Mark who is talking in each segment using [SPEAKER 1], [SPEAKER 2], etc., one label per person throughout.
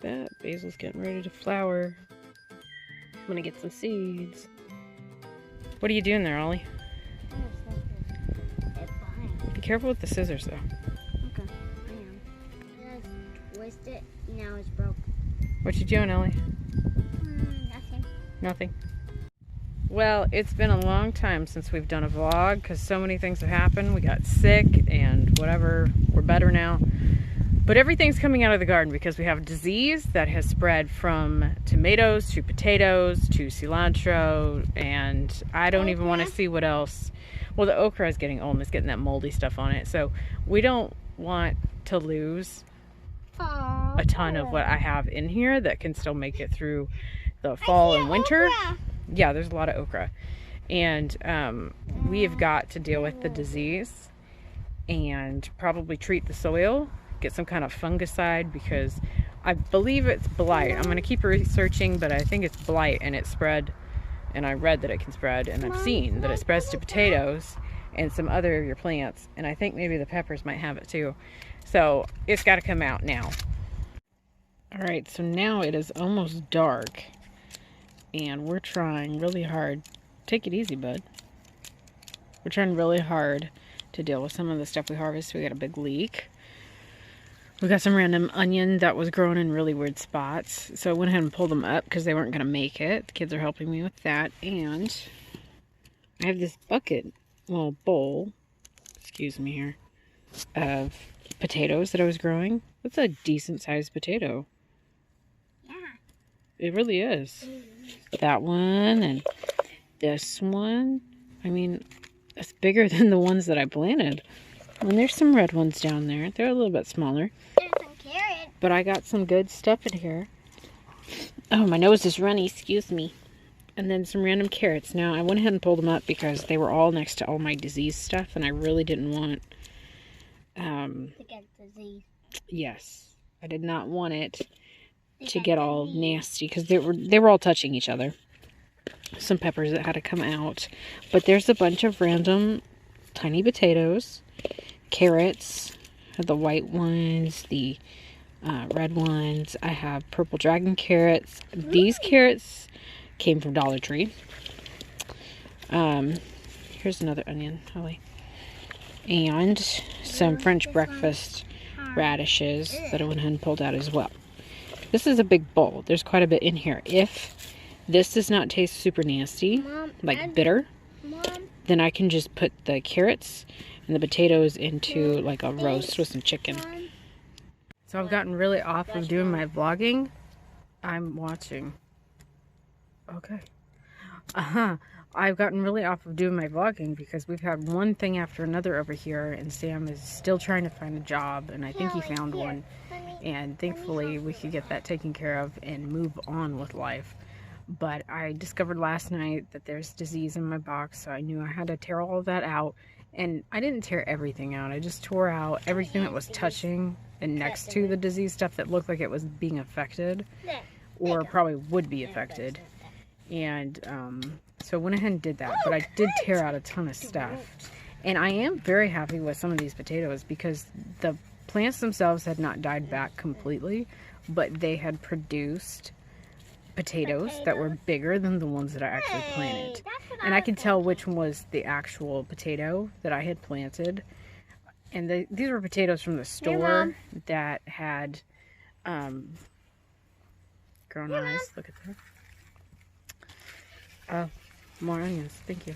[SPEAKER 1] that. Basil's getting ready to flower. I'm gonna get some seeds. What are you doing there, Ollie? Be careful with the scissors, though.
[SPEAKER 2] Okay, I am. I just twisted it, now it's broke.
[SPEAKER 1] What you doing, Ellie?
[SPEAKER 2] Nothing.
[SPEAKER 1] Nothing. Well, it's been a long time since we've done a vlog because so many things have happened. We got sick and whatever. We're better now. But everything's coming out of the garden because we have a disease that has spread from tomatoes to potatoes to cilantro, and I don't even want to see what else. Well, the okra is getting old and it's getting that moldy stuff on it. So we don't want to lose a ton of what I have in here that can still make it through the fall and winter.
[SPEAKER 2] Okra.
[SPEAKER 1] Yeah, there's a lot of okra. And we have got to deal with the disease and probably treat the soil, get some kind of fungicide, because I believe it's blight. I'm going to keep researching, but I think it's blight, and it spread, and I read that it can spread, and I've seen that it spreads to potatoes and some other of your plants, and I think maybe the peppers might have it too. So it's got to come out now. All right, so now it is almost dark, and we're trying really hard. Take it easy, bud. We're trying really hard to deal with some of the stuff we harvested. We got a big leak. We got some random onion that was growing in really weird spots. So I went ahead and pulled them up because they weren't going to make it. The kids are helping me with that. And I have this bucket, well, bowl, excuse me here, of potatoes that I was growing. That's a decent sized potato.
[SPEAKER 2] Yeah.
[SPEAKER 1] It really is. That one and this one. I mean, it's bigger than the ones that I planted. And there's some red ones down there. They're a little bit smaller.
[SPEAKER 2] There's some carrots.
[SPEAKER 1] But I got some good stuff in here. Oh, my nose is runny. Excuse me. And then some random carrots. Now, I went ahead and pulled them up because they were all next to all my disease stuff. And I really didn't want...
[SPEAKER 2] to get disease.
[SPEAKER 1] Yes. I did not want it to get all nasty. Because they were all touching each other. Some peppers that had to come out. But there's a bunch of random tiny potatoes. Carrots, the white ones, the red ones. I have purple dragon carrots. These carrots came from Dollar Tree. Here's another onion, Holly. And some French breakfast radishes that I went ahead and pulled out as well. This is a big bowl. There's quite a bit in here. If this does not taste super nasty, like bitter, then I can just put the carrots and the potatoes into like a roast with some chicken. So I've gotten really off of doing my vlogging. I'm watching. Okay. I've gotten really off of doing my vlogging because we've had one thing after another over here, and Sam is still trying to find a job, and I think he found one. And thankfully we could get that taken care of and move on with life. But I discovered last night that there's disease in my box, so I knew I had to tear all of that out. And I didn't tear everything out. I just tore out everything that was touching and next to the disease stuff that looked like it was being affected or probably would be affected. And so I went ahead and did that. But I did tear out a ton of stuff. And I am very happy with some of these potatoes because the plants themselves had not died back completely, but they had produced potatoes that were bigger than the ones that I actually planted. And I could tell which one was the actual potato that I had planted. And these were potatoes from the store that had grown eyes. Look at that. Oh, more onions. Thank you.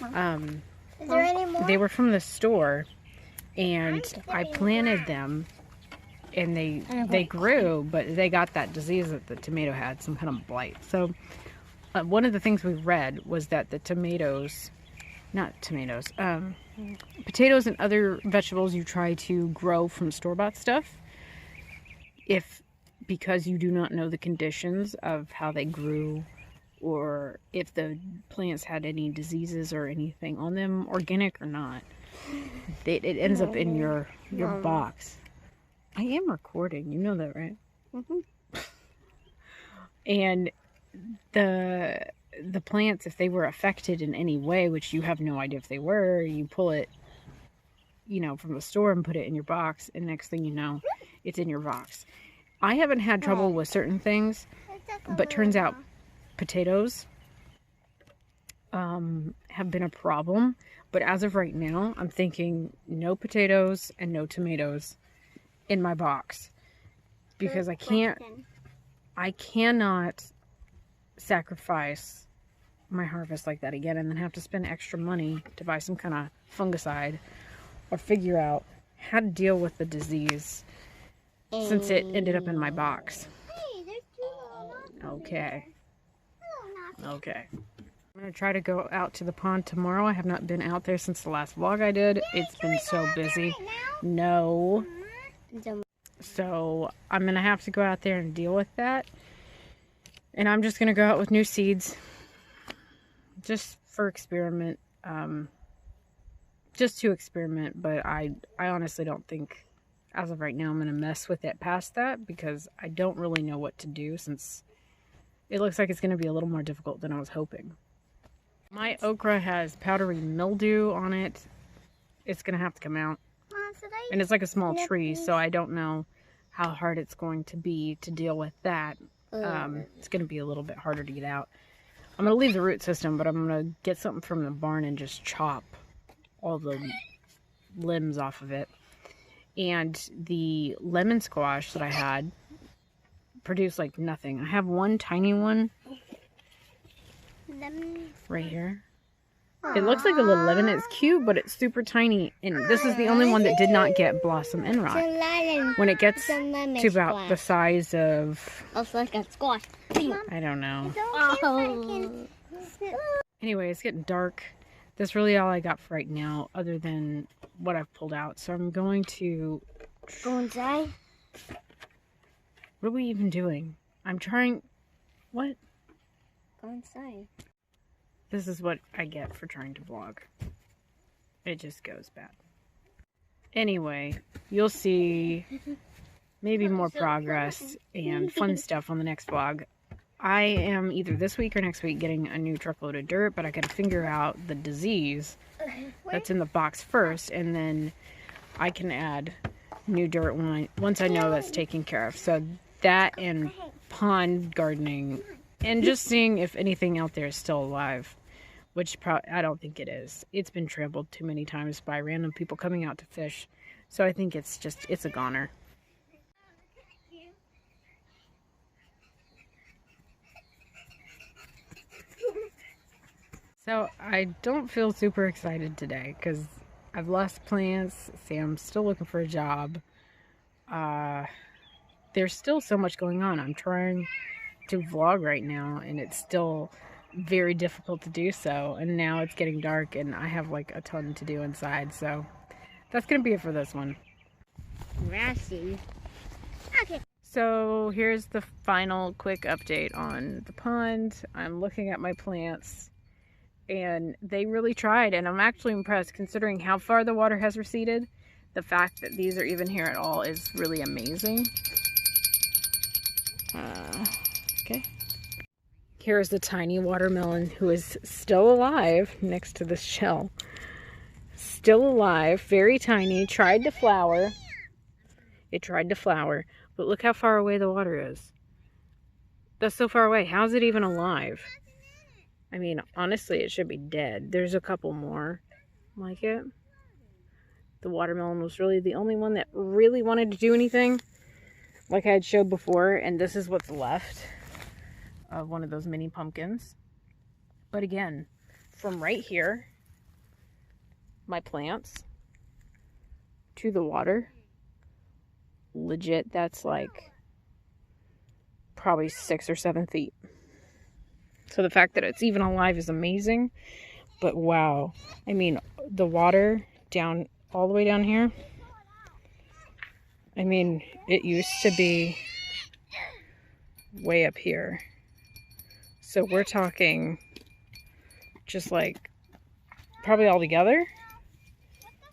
[SPEAKER 2] Is there any more?
[SPEAKER 1] They were from the store, and I planted them. And they grew, but they got that disease that the tomato had, some kind of blight. So one of the things we read was that the potatoes and other vegetables you try to grow from store-bought stuff, because you do not know the conditions of how they grew, or if the plants had any diseases or anything on them, organic or not, it ends up in your box. I am recording, you know that, right? And the plants, if they were affected in any way, which you have no idea if they were, you pull it, from the store and put it in your box, and next thing you know, it's in your box. I haven't had trouble with certain things, but turns out potatoes have been a problem. But as of right now, I'm thinking no potatoes and no tomatoes in my box, because I cannot sacrifice my harvest like that again and then have to spend extra money to buy some kind of fungicide or figure out how to deal with the disease since it ended up in my box. Okay. Okay. I'm going to try to go out to the pond tomorrow. I have not been out there since the last vlog I did. It's been so busy. No. So I'm going to have to go out there and deal with that. And I'm just going to go out with new seeds. Just for experiment. Just to experiment. But I honestly don't think, as of right now, I'm going to mess with it past that. Because I don't really know what to do, since it looks like it's going to be a little more difficult than I was hoping. My okra has powdery mildew on it. It's going to have to come out. And it's like a small tree, so I don't know how hard it's going to be to deal with that. It's going to be a little bit harder to get out. I'm going to leave the root system, but I'm going to get something from the barn and just chop all the limbs off of it. And the lemon squash that I had produced like nothing. I have one tiny one right here. It looks like a little lemon. It's cute, but it's super tiny. And this is the only one that did not get blossom end rot. When it gets to about the size of...
[SPEAKER 2] like a squash.
[SPEAKER 1] I don't know. Anyway, it's getting dark. That's really all I got for right now, other than what I've pulled out. So I'm going to...
[SPEAKER 2] Go inside?
[SPEAKER 1] What are we even doing? I'm trying... What?
[SPEAKER 2] Go inside.
[SPEAKER 1] This is what I get for trying to vlog. It just goes bad. Anyway, you'll see maybe more progress and fun stuff on the next vlog. I am either this week or next week getting a new truckload of dirt, but I gotta figure out the disease that's in the box first, and then I can add new dirt once I know that's taken care of. So that and pond gardening and just seeing if anything out there is still alive. Which I don't think it is. It's been trampled too many times by random people coming out to fish. So I think it's a goner. So I don't feel super excited today because I've lost plants. Sam's still looking for a job. There's still so much going on. I'm trying to vlog right now and it's still very difficult to do so, and now it's getting dark and I have like a ton to do inside, so that's gonna be it for this one.
[SPEAKER 2] Grassy. Okay.
[SPEAKER 1] So here's the final quick update on the pond. I'm looking at my plants and they really tried, and I'm actually impressed considering how far the water has receded. The fact that these are even here at all is really amazing. Okay. Here's the tiny watermelon who is still alive next to this shell. Still alive, very tiny, tried to flower. It tried to flower, but look how far away the water is. That's so far away. How is it even alive? I mean, honestly, it should be dead. There's a couple more like it. The watermelon was really the only one that really wanted to do anything, like I had showed before, and this is what's left of one of those mini pumpkins. But again, from right here, my plants, to the water, legit, that's like probably 6 or 7 feet. So the fact that it's even alive is amazing. But wow, I mean, the water down all the way down here, I mean, it used to be way up here. So we're talking just like probably all together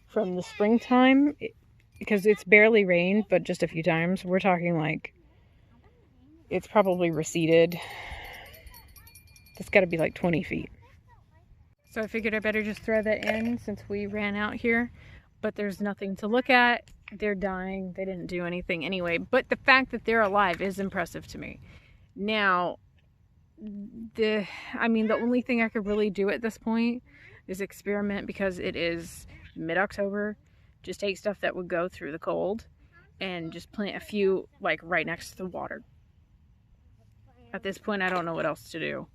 [SPEAKER 1] from the springtime, because it's barely rained, but just a few times. We're talking like it's probably receded. It's got to be like 20 feet. So I figured I better just throw that in since we ran out here, but there's nothing to look at they're dying. They didn't do anything anyway. But the fact that they're alive is impressive to me. Now, the only thing I could really do at this point is experiment, because it is mid-October. Just take stuff that would go through the cold and just plant a few like right next to the water. At this point, I don't know what else to do.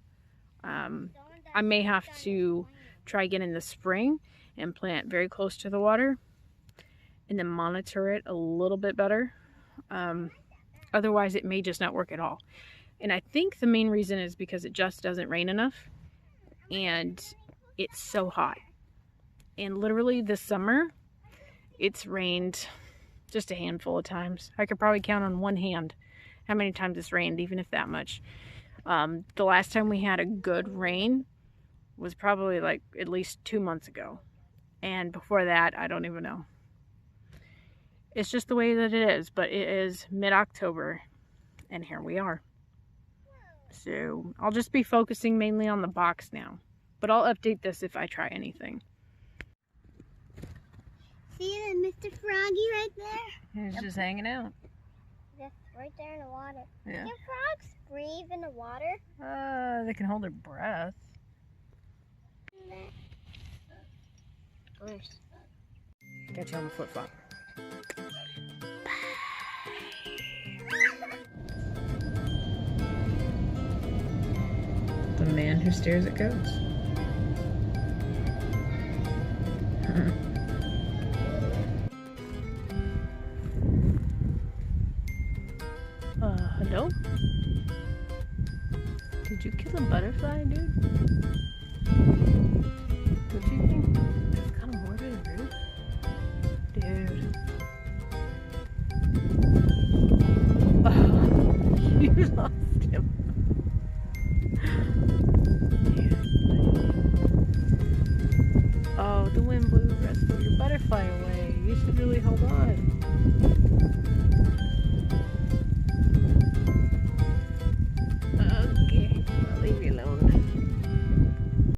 [SPEAKER 1] I may have to try again in the spring and plant very close to the water and then monitor it a little bit better. Otherwise, it may just not work at all. And I think the main reason is because it just doesn't rain enough and it's so hot. And literally this summer, it's rained just a handful of times. I could probably count on one hand how many times it's rained, even if that much. The last time we had a good rain was probably like at least 2 months ago. And before that, I don't even know. It's just the way that it is. But it is mid-October, and here we are. So I'll just be focusing mainly on the box now. But I'll update this if I try anything.
[SPEAKER 2] See the Mr. Froggy right there?
[SPEAKER 1] He's just hanging out.
[SPEAKER 2] Just right there in the water.
[SPEAKER 1] Yeah.
[SPEAKER 2] Can frogs breathe in the water?
[SPEAKER 1] They can hold their breath.
[SPEAKER 2] Gross.
[SPEAKER 1] Got you on the flip-flop. The man who stares at goats. Hello? Did you kill a butterfly, dude? What do you think? It's kind of morbid and rude. Dude. Oh, you lost him. Oh, the wind blew the rest of your butterfly away. You should really hold on.